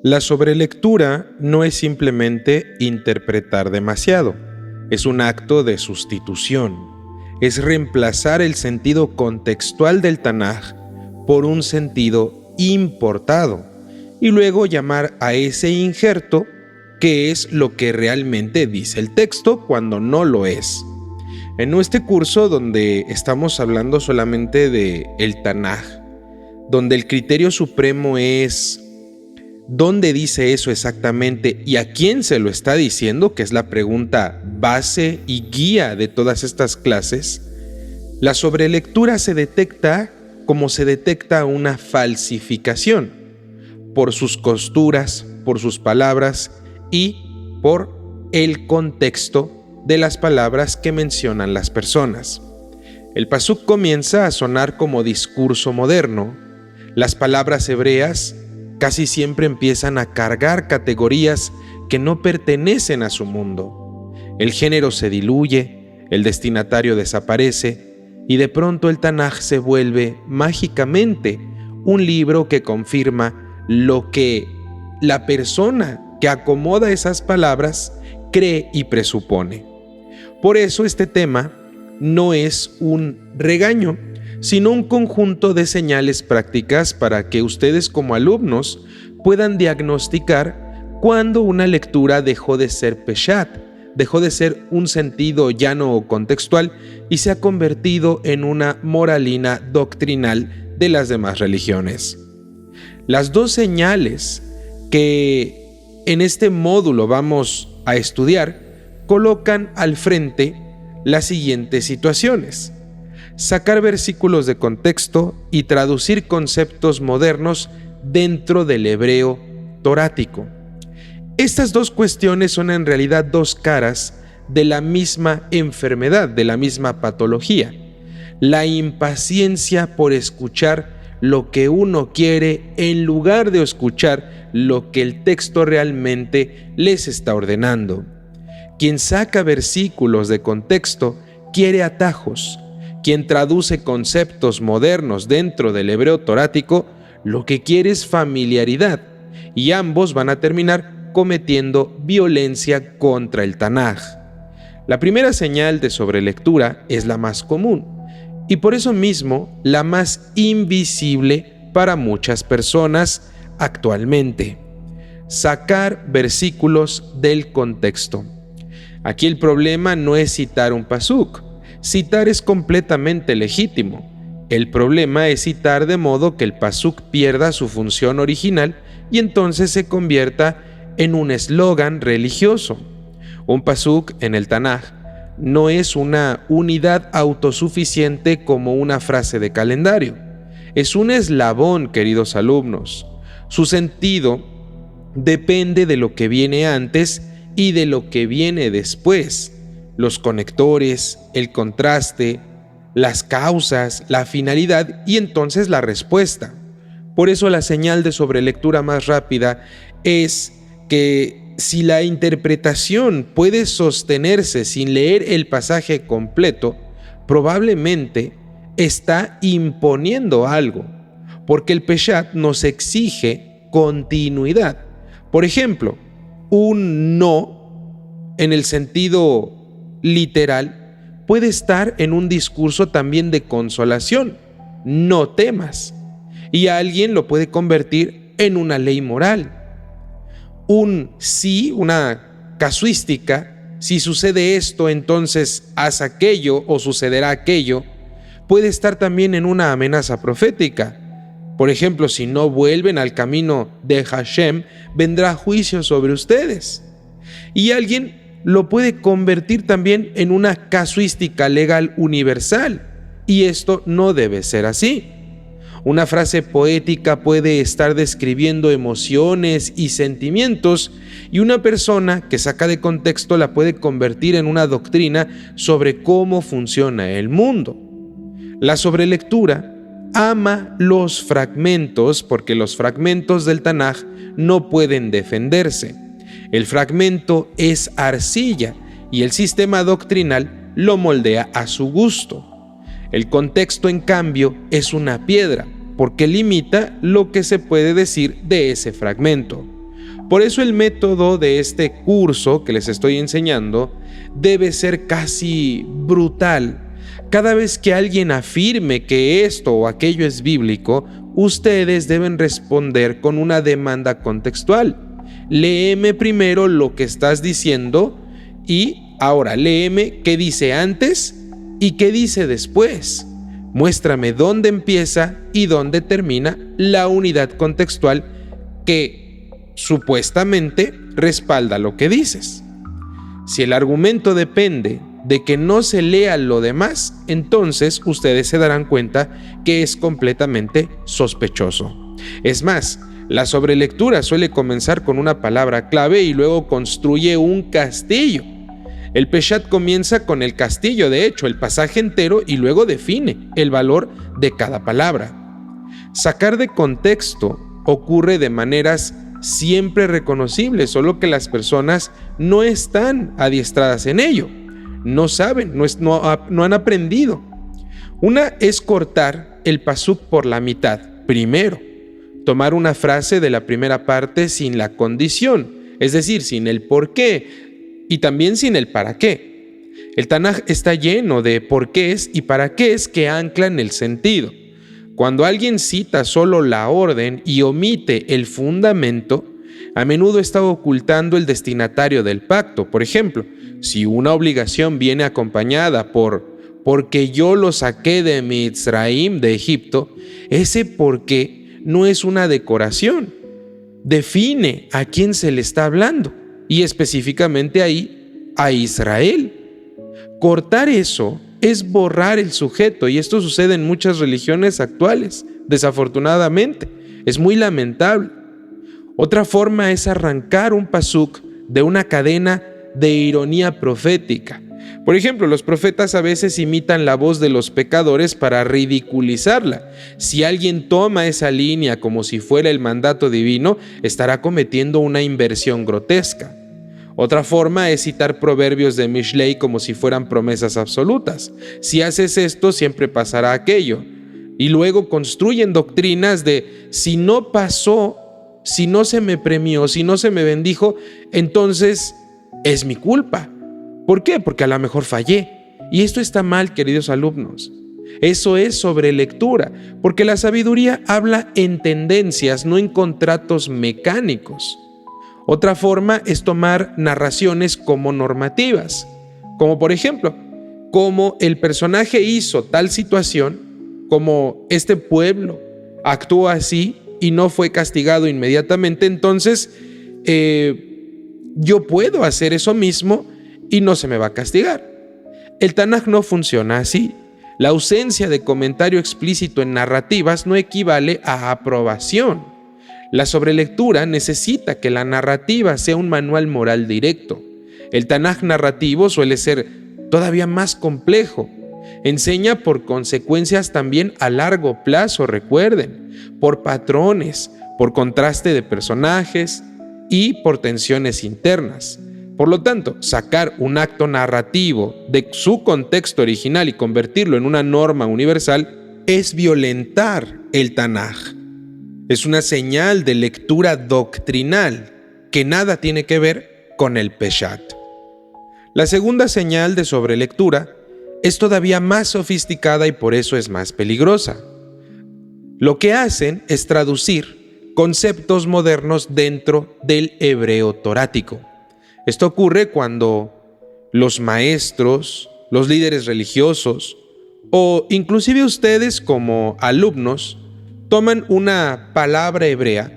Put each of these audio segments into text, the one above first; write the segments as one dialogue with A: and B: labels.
A: La sobrelectura no es simplemente interpretar demasiado, es un acto de sustitución, es reemplazar el sentido contextual del Tanaj por un sentido importado y luego llamar a ese injerto que es lo que realmente dice el texto cuando no lo es. En este curso donde estamos hablando solamente de el Tanaj, donde el criterio supremo es ¿dónde dice eso exactamente y a quién se lo está diciendo?, que es la pregunta base y guía de todas estas clases, la sobrelectura se detecta como se detecta una falsificación, por sus costuras, por sus palabras y por el contexto de las palabras que mencionan las personas. El pasuk comienza a sonar como discurso moderno. Las palabras hebreas casi siempre empiezan a cargar categorías que no pertenecen a su mundo. El género se diluye, el destinatario desaparece y de pronto el Tanaj se vuelve mágicamente un libro que confirma lo que la persona que acomoda esas palabras cree y presupone. Por eso este tema no es un regaño, sino un conjunto de señales prácticas para que ustedes como alumnos puedan diagnosticar cuándo una lectura dejó de ser peshat, dejó de ser un sentido llano o contextual y se ha convertido en una moralina doctrinal de las demás religiones. Las dos señales que en este módulo vamos a estudiar colocan al frente las siguientes situaciones: sacar versículos de contexto y traducir conceptos modernos dentro del hebreo torático. Estas dos cuestiones son en realidad dos caras de la misma enfermedad, de la misma patología: la impaciencia por escuchar lo que uno quiere en lugar de escuchar lo que el texto realmente les está ordenando. Quien saca versículos de contexto quiere atajos. Quien traduce conceptos modernos dentro del hebreo torático lo que quiere es familiaridad, y ambos van a terminar cometiendo violencia contra el Tanaj. La primera señal de sobrelectura es la más común y por eso mismo la más invisible para muchas personas actualmente: sacar versículos del contexto. Aquí el problema no es citar un pasuk. Citar es completamente legítimo. El problema es citar de modo que el pasuk pierda su función original y entonces se convierta en un eslogan religioso. Un pasuk en el Tanaj no es una unidad autosuficiente como una frase de calendario. Es un eslabón, queridos alumnos. Su sentido depende de lo que viene antes y de lo que viene después. Los conectores, el contraste, las causas, la finalidad y entonces la respuesta. Por eso la señal de sobrelectura más rápida es que si la interpretación puede sostenerse sin leer el pasaje completo, probablemente está imponiendo algo, porque el peshat nos exige continuidad. Por ejemplo, un no en el sentido literal puede estar en un discurso también de consolación: no temas, y alguien lo puede convertir en una ley moral. Un sí, una casuística: si sucede esto, entonces haz aquello o sucederá aquello, puede estar también en una amenaza profética. Por ejemplo, si no vuelven al camino de Hashem, vendrá juicio sobre ustedes. Y alguien lo puede convertir también en una casuística legal universal, y esto no debe ser así. Una frase poética puede estar describiendo emociones y sentimientos, y una persona que saca de contexto la puede convertir en una doctrina sobre cómo funciona el mundo. La sobrelectura ama los fragmentos porque los fragmentos del Tanaj no pueden defenderse. El fragmento es arcilla y el sistema doctrinal lo moldea a su gusto. El contexto, en cambio, es una piedra porque limita lo que se puede decir de ese fragmento. Por eso el método de este curso que les estoy enseñando debe ser casi brutal. Cada vez que alguien afirme que esto o aquello es bíblico, ustedes deben responder con una demanda contextual. Léeme primero lo que estás diciendo y ahora léeme qué dice antes y qué dice después. Muéstrame dónde empieza y dónde termina la unidad contextual que supuestamente respalda lo que dices. Si el argumento depende de que no se lea lo demás, entonces ustedes se darán cuenta que es completamente sospechoso. Es más, la sobrelectura suele comenzar con una palabra clave y luego construye un castillo. El Peshat comienza con el castillo, de hecho, el pasaje entero, y luego define el valor de cada palabra. Sacar de contexto ocurre de maneras siempre reconocibles, solo que las personas no están adiestradas en ello. No saben, no han aprendido. Una es cortar el pasuk por la mitad, primero. Tomar una frase de la primera parte sin la condición, es decir, sin el por qué y también sin el para qué. El Tanaj está lleno de porqués y para qués que anclan el sentido. Cuando alguien cita solo la orden y omite el fundamento, a menudo está ocultando el destinatario del pacto. Por ejemplo, si una obligación viene acompañada porque yo lo saqué de Mitzraim, de Egipto, ese porqué no es una decoración. Define a quién se le está hablando y específicamente ahí a Israel. Cortar eso es borrar el sujeto y esto sucede en muchas religiones actuales, desafortunadamente. Es muy lamentable. Otra forma es arrancar un pasuk de una cadena de ironía profética. Por ejemplo, los profetas a veces imitan la voz de los pecadores para ridiculizarla. Si alguien toma esa línea como si fuera el mandato divino, estará cometiendo una inversión grotesca. Otra forma es citar proverbios de Mishlei como si fueran promesas absolutas. Si haces esto, siempre pasará aquello. Y luego construyen doctrinas de si no pasó, si no se me premió, si no se me bendijo, entonces es mi culpa. ¿Por qué? Porque a lo mejor fallé. Y esto está mal, queridos alumnos. Eso es sobrelectura, porque la sabiduría habla en tendencias, no en contratos mecánicos. Otra forma es tomar narraciones como normativas, como por ejemplo, como el personaje hizo tal situación, como este pueblo actuó así y no fue castigado inmediatamente, entonces yo puedo hacer eso mismo y no se me va a castigar. El Tanaj no funciona así. La ausencia de comentario explícito en narrativas no equivale a aprobación. La sobrelectura necesita que la narrativa sea un manual moral directo. El Tanaj narrativo suele ser todavía más complejo. Enseña por consecuencias también a largo plazo, recuerden, por patrones, por contraste de personajes y por tensiones internas. Por lo tanto, sacar un acto narrativo de su contexto original y convertirlo en una norma universal es violentar el Tanaj. Es una señal de lectura doctrinal que nada tiene que ver con el Peshat. La segunda señal de sobrelectura es todavía más sofisticada y por eso es más peligrosa. Lo que hacen es traducir conceptos modernos dentro del hebreo torático. Esto ocurre cuando los maestros, los líderes religiosos o inclusive ustedes como alumnos toman una palabra hebrea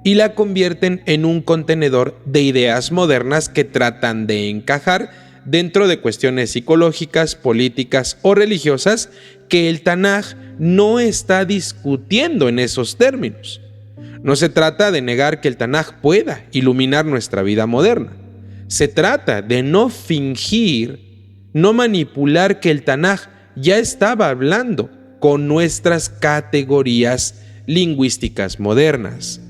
A: y la convierten en un contenedor de ideas modernas que tratan de encajar dentro de cuestiones psicológicas, políticas o religiosas que el Tanaj no está discutiendo en esos términos. No se trata de negar que el Tanaj pueda iluminar nuestra vida moderna. Se trata de no fingir, no manipular que el Tanaj ya estaba hablando con nuestras categorías lingüísticas modernas.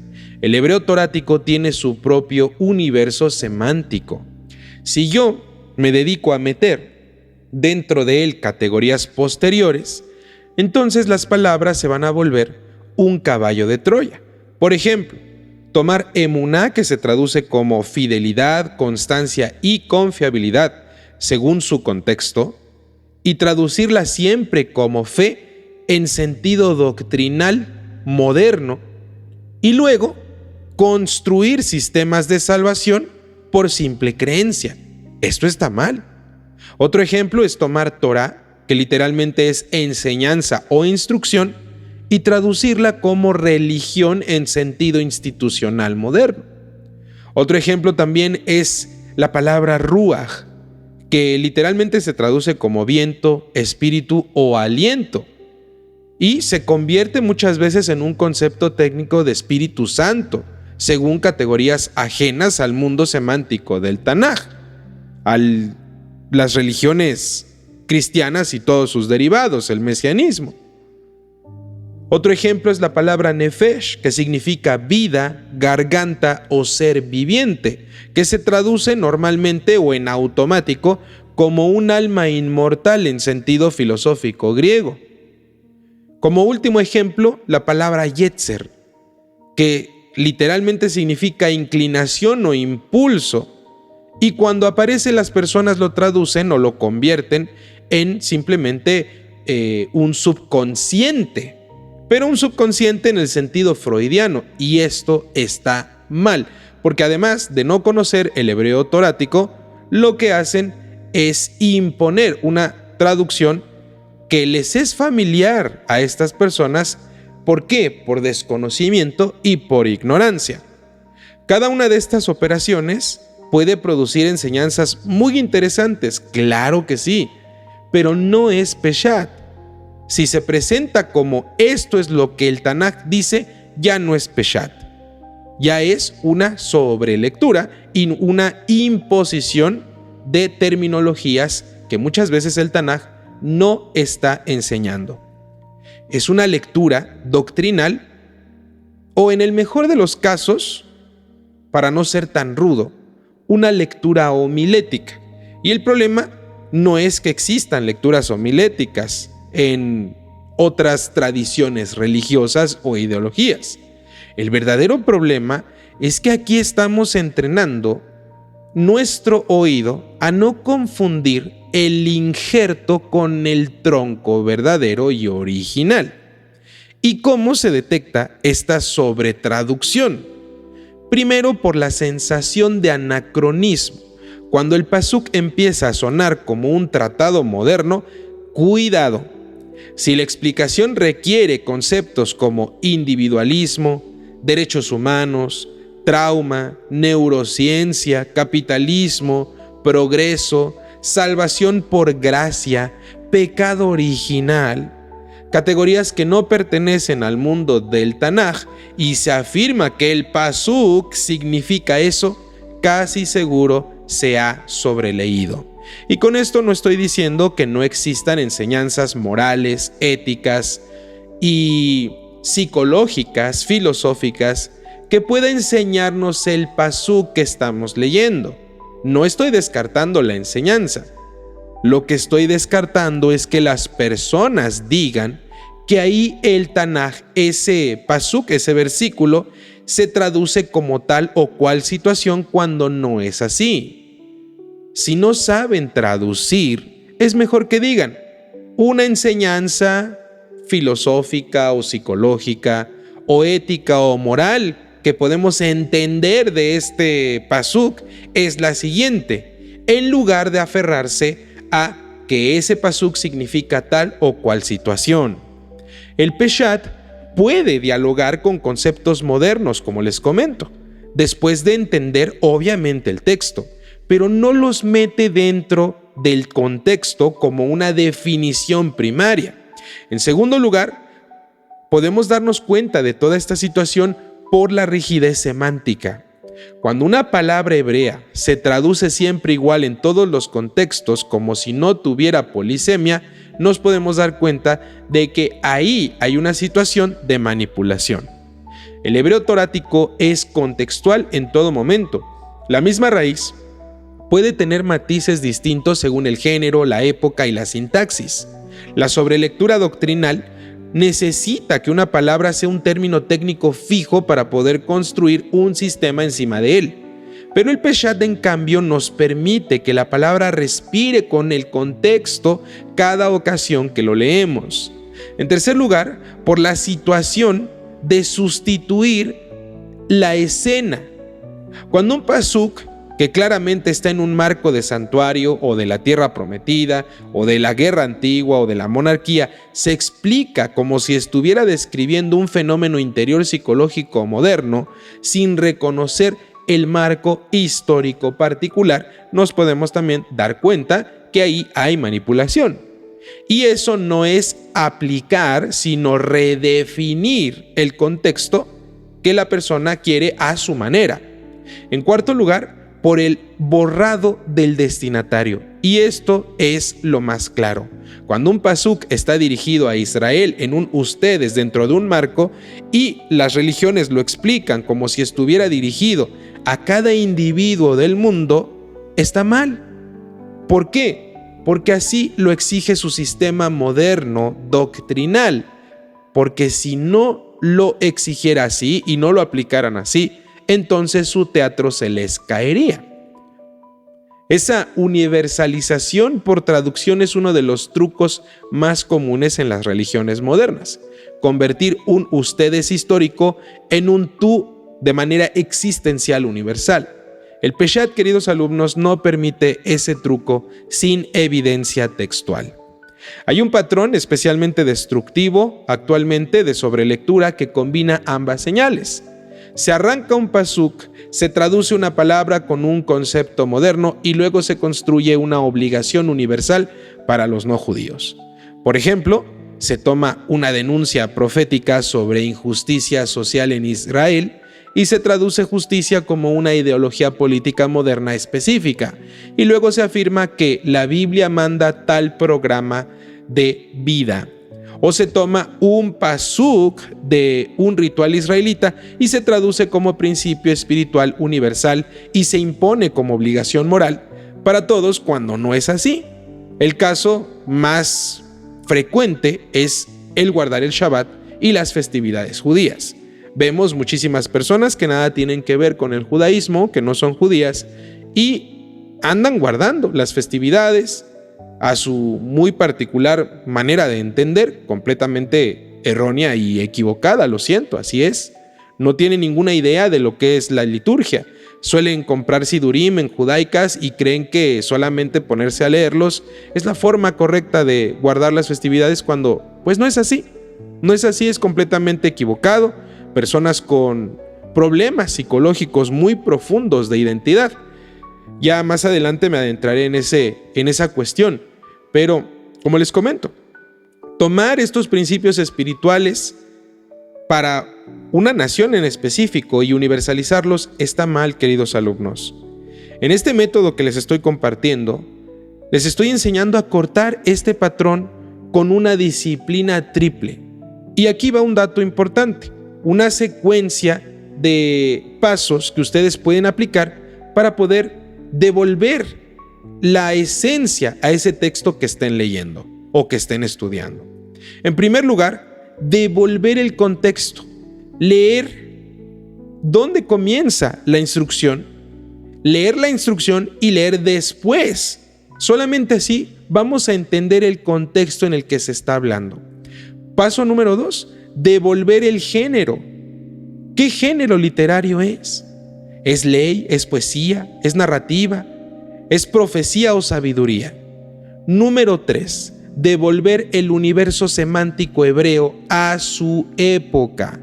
A: El hebreo torático tiene su propio universo semántico. Si yo me dedico a meter dentro de él categorías posteriores, entonces las palabras se van a volver un caballo de Troya. Por ejemplo, tomar emuná, que se traduce como fidelidad, constancia y confiabilidad, según su contexto, y traducirla siempre como fe en sentido doctrinal moderno, y luego construir sistemas de salvación por simple creencia. Esto está mal. Otro ejemplo es tomar Torah, que literalmente es enseñanza o instrucción, y traducirla como religión en sentido institucional moderno. Otro ejemplo también es la palabra ruach, que literalmente se traduce como viento, espíritu o aliento, y se convierte muchas veces en un concepto técnico de Espíritu Santo, según categorías ajenas al mundo semántico del Tanaj, a las religiones cristianas y todos sus derivados, el mesianismo. Otro ejemplo es la palabra nefesh, que significa vida, garganta o ser viviente, que se traduce normalmente o en automático como un alma inmortal en sentido filosófico griego. Como último ejemplo, la palabra yetzer, que literalmente significa inclinación o impulso, y cuando aparece las personas lo traducen o lo convierten en simplemente un subconsciente, pero un subconsciente en el sentido freudiano, y esto está mal, porque además de no conocer el hebreo torático, lo que hacen es imponer una traducción que les es familiar a estas personas. ¿Por qué? Por desconocimiento y por ignorancia. Cada una de estas operaciones puede producir enseñanzas muy interesantes, claro que sí, pero no es peshat. Si se presenta como esto es lo que el Tanaj dice, ya no es peshat. Ya es una sobrelectura y una imposición de terminologías que muchas veces el Tanaj no está enseñando. Es una lectura doctrinal o, en el mejor de los casos, para no ser tan rudo, una lectura homilética. Y el problema no es que existan lecturas homiléticas en otras tradiciones religiosas o ideologías. El verdadero problema es que aquí estamos entrenando nuestro oído a no confundir el injerto con el tronco verdadero y original. ¿Y cómo se detecta esta sobretraducción? Primero, por la sensación de anacronismo. Cuando el pasuk empieza a sonar como un tratado moderno, cuidado. Si la explicación requiere conceptos como individualismo, derechos humanos, trauma, neurociencia, capitalismo, progreso, salvación por gracia, pecado original, categorías que no pertenecen al mundo del Tanaj, y se afirma que el pasuk significa eso, casi seguro se ha sobreleído. Y con esto no estoy diciendo que no existan enseñanzas morales, éticas y psicológicas, filosóficas, que pueda enseñarnos el pasuk que estamos leyendo. No estoy descartando la enseñanza. Lo que estoy descartando es que las personas digan que ahí el Tanaj, ese pasuk, ese versículo, se traduce como tal o cual situación cuando no es así. Si no saben traducir, es mejor que digan una enseñanza filosófica o psicológica o ética o moral que podemos entender de este pasuk es la siguiente, en lugar de aferrarse a que ese pasuk significa tal o cual situación. El peshat puede dialogar con conceptos modernos, como les comento, después de entender obviamente el texto, pero no los mete dentro del contexto como una definición primaria. En segundo lugar, podemos darnos cuenta de toda esta situación por la rigidez semántica. Cuando una palabra hebrea se traduce siempre igual en todos los contextos como si no tuviera polisemia, nos podemos dar cuenta de que ahí hay una situación de manipulación. El hebreo torático es contextual en todo momento. La misma raíz puede tener matices distintos según el género, la época y la sintaxis. La sobrelectura doctrinal necesita que una palabra sea un término técnico fijo para poder construir un sistema encima de él. Pero el Peshat, en cambio, nos permite que la palabra respire con el contexto cada ocasión que lo leemos. En tercer lugar, por la situación de sustituir la escena. Cuando un pasuk, que claramente está en un marco de santuario o de la tierra prometida o de la guerra antigua o de la monarquía, se explica como si estuviera describiendo un fenómeno interior psicológico moderno sin reconocer el marco histórico particular, nos podemos también dar cuenta que ahí hay manipulación. Y eso no es aplicar, sino redefinir el contexto que la persona quiere a su manera. En cuarto lugar, por el borrado del destinatario. Y esto es lo más claro. Cuando un pasuk está dirigido a Israel en un ustedes dentro de un marco y las religiones lo explican como si estuviera dirigido a cada individuo del mundo, está mal. ¿Por qué? Porque así lo exige su sistema moderno doctrinal. Porque si no lo exigiera así y no lo aplicaran así, entonces su teatro se les caería. Esa universalización por traducción es uno de los trucos más comunes en las religiones modernas. Convertir un ustedes histórico en un tú de manera existencial universal. El Peshat, queridos alumnos, no permite ese truco sin evidencia textual. Hay un patrón especialmente destructivo actualmente de sobrelectura que combina ambas señales. Se arranca un pasuk, se traduce una palabra con un concepto moderno y luego se construye una obligación universal para los no judíos. Por ejemplo, se toma una denuncia profética sobre injusticia social en Israel y se traduce justicia como una ideología política moderna específica, y luego se afirma que la Biblia manda tal programa de vida. O se toma un pasuk de un ritual israelita y se traduce como principio espiritual universal y se impone como obligación moral para todos cuando no es así. El caso más frecuente es el guardar el Shabbat y las festividades judías. Vemos muchísimas personas que nada tienen que ver con el judaísmo, que no son judías, y andan guardando las festividades a su muy particular manera de entender, completamente errónea y equivocada, lo siento, así es. No tienen ninguna idea de lo que es la liturgia. Suelen comprar sidurim en judaicas y creen que solamente ponerse a leerlos es la forma correcta de guardar las festividades cuando pues no es así. No es así, es completamente equivocado. Personas con problemas psicológicos muy profundos de identidad. Ya más adelante me adentraré en esa cuestión, pero como les comento, tomar estos principios espirituales para una nación en específico y universalizarlos está mal, queridos alumnos. En este método que les estoy compartiendo, les estoy enseñando a cortar este patrón con una disciplina triple. Y aquí va un dato importante, una secuencia de pasos que ustedes pueden aplicar para poder devolver la esencia a ese texto que estén leyendo o que estén estudiando. En primer lugar, devolver el contexto, leer dónde comienza la instrucción, leer la instrucción y leer después. Solamente así vamos a entender el contexto en el que se está hablando. Paso número 2, devolver el género. ¿Qué género literario es? ¿Es ley? ¿Es poesía? ¿Es narrativa? ¿Es profecía o sabiduría? Número 3, devolver el universo semántico hebreo a su época.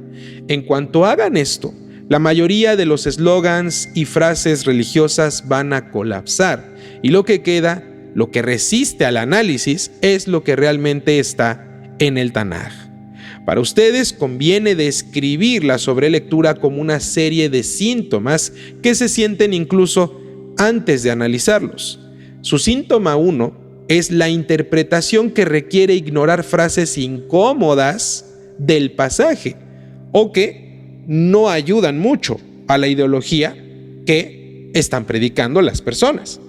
A: En cuanto hagan esto, la mayoría de los eslogans y frases religiosas van a colapsar y lo que queda, lo que resiste al análisis, es lo que realmente está en el Tanaj. Para ustedes conviene describir la sobrelectura como una serie de síntomas que se sienten incluso antes de analizarlos. Su síntoma 1 es la interpretación que requiere ignorar frases incómodas del pasaje o que no ayudan mucho a la ideología que están predicando las personas.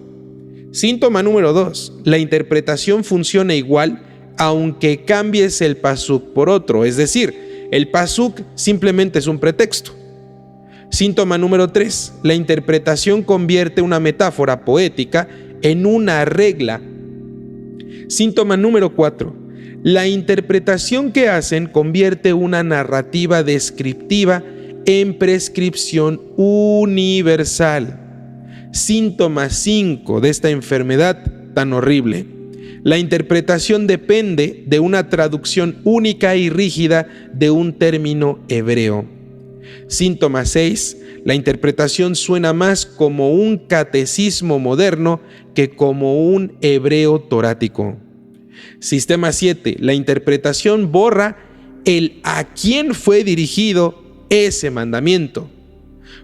A: Síntoma número 2, la interpretación funciona igual aunque cambies el pasuk por otro. Es decir, el pasuk simplemente es un pretexto. Síntoma número 3. La interpretación convierte una metáfora poética en una regla. Síntoma número 4. La interpretación que hacen convierte una narrativa descriptiva en prescripción universal. Síntoma 5 de esta enfermedad tan horrible. La interpretación depende de una traducción única y rígida de un término hebreo. Síntoma 6. La interpretación suena más como un catecismo moderno que como un hebreo torático. Sistema 7. La interpretación borra el a quién fue dirigido ese mandamiento.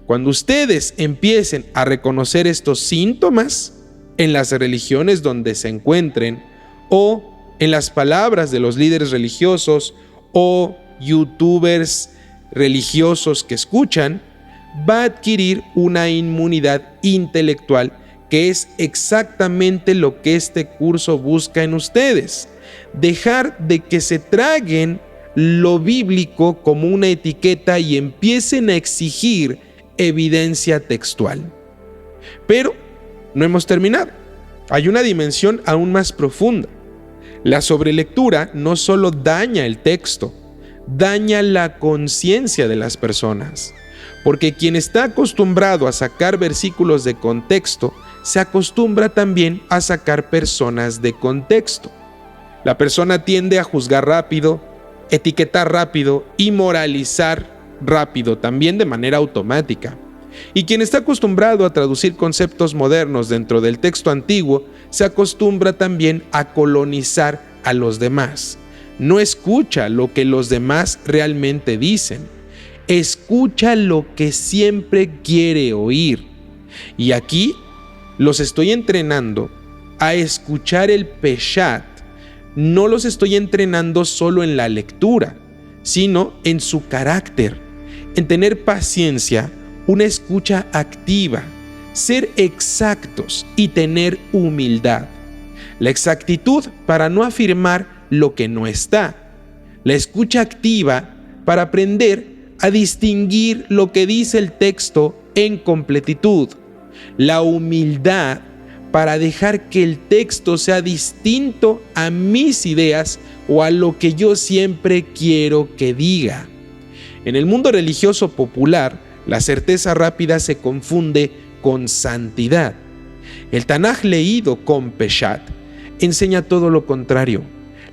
A: Cuando ustedes empiecen a reconocer estos síntomas en las religiones donde se encuentren, o en las palabras de los líderes religiosos o youtubers religiosos que escuchan, va a adquirir una inmunidad intelectual, que es exactamente lo que este curso busca en ustedes. Dejar de que se traguen lo bíblico como una etiqueta y empiecen a exigir evidencia textual. Pero no hemos terminado. Hay una dimensión aún más profunda. La sobrelectura no solo daña el texto, daña la conciencia de las personas. Porque quien está acostumbrado a sacar versículos de contexto, se acostumbra también a sacar personas de contexto. La persona tiende a juzgar rápido, etiquetar rápido y moralizar rápido, también de manera automática. Y quien está acostumbrado a traducir conceptos modernos dentro del texto antiguo, se acostumbra también a colonizar a los demás. No escucha lo que los demás realmente dicen. Escucha lo que siempre quiere oír. Y aquí los estoy entrenando a escuchar el Peshat. No los estoy entrenando solo en la lectura, sino en su carácter, en tener paciencia, una escucha activa, ser exactos y tener humildad. La exactitud para no afirmar lo que no está. La escucha activa para aprender a distinguir lo que dice el texto en completitud. La humildad para dejar que el texto sea distinto a mis ideas o a lo que yo siempre quiero que diga. En el mundo religioso popular, la certeza rápida se confunde con santidad. El Tanaj leído con Peshat enseña todo lo contrario.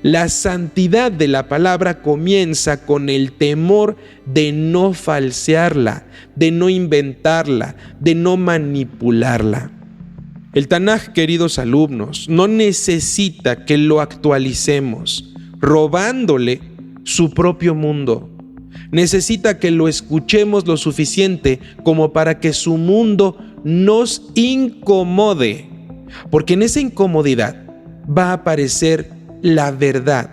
A: La santidad de la palabra comienza con el temor de no falsearla, de no inventarla, de no manipularla. El Tanaj, queridos alumnos, no necesita que lo actualicemos, robándole su propio mundo. Necesita que lo escuchemos lo suficiente como para que su mundo nos incomode, porque en esa incomodidad va a aparecer la verdad.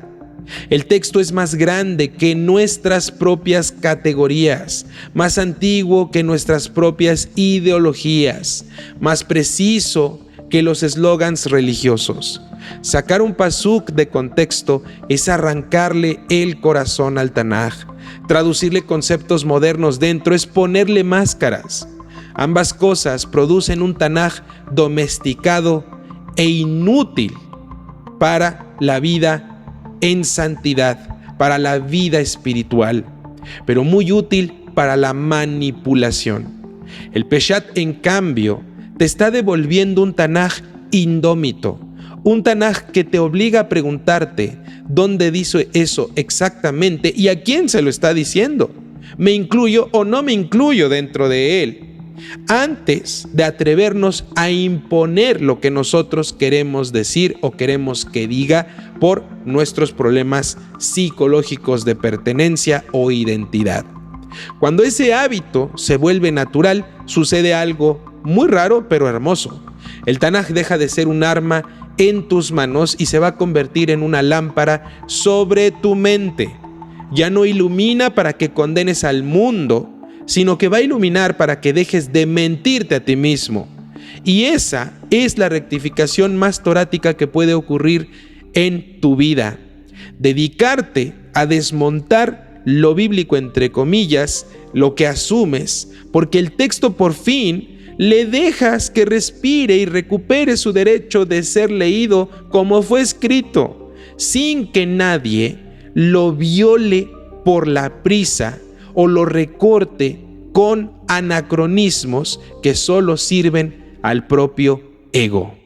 A: El texto es más grande que nuestras propias categorías, más antiguo que nuestras propias ideologías, más preciso que los eslogans religiosos. Sacar un pasuk de contexto es arrancarle el corazón al Tanaj. Traducirle conceptos modernos dentro es ponerle máscaras. Ambas cosas producen un Tanaj domesticado e inútil para la vida en santidad, para la vida espiritual, pero muy útil para la manipulación. El Peshat, en cambio, te está devolviendo un Tanaj indómito, un Tanaj que te obliga a preguntarte dónde dice eso exactamente y a quién se lo está diciendo. ¿Me incluyo o no me incluyo dentro de él? Antes de atrevernos a imponer lo que nosotros queremos decir o queremos que diga por nuestros problemas psicológicos de pertenencia o identidad. Cuando ese hábito se vuelve natural, sucede algo muy raro pero hermoso. El Tanaj deja de ser un arma en tus manos y se va a convertir en una lámpara sobre tu mente. Ya no ilumina para que condenes al mundo, sino que va a iluminar para que dejes de mentirte a ti mismo. Y esa es la rectificación más torática que puede ocurrir en tu vida. dedicarte a desmontar lo bíblico, entre comillas, lo que asumes, porque el texto por fin le dejas que respire y recupere su derecho de ser leído como fue escrito, sin que nadie lo viole por la prisa o lo recorte con anacronismos que solo sirven al propio ego.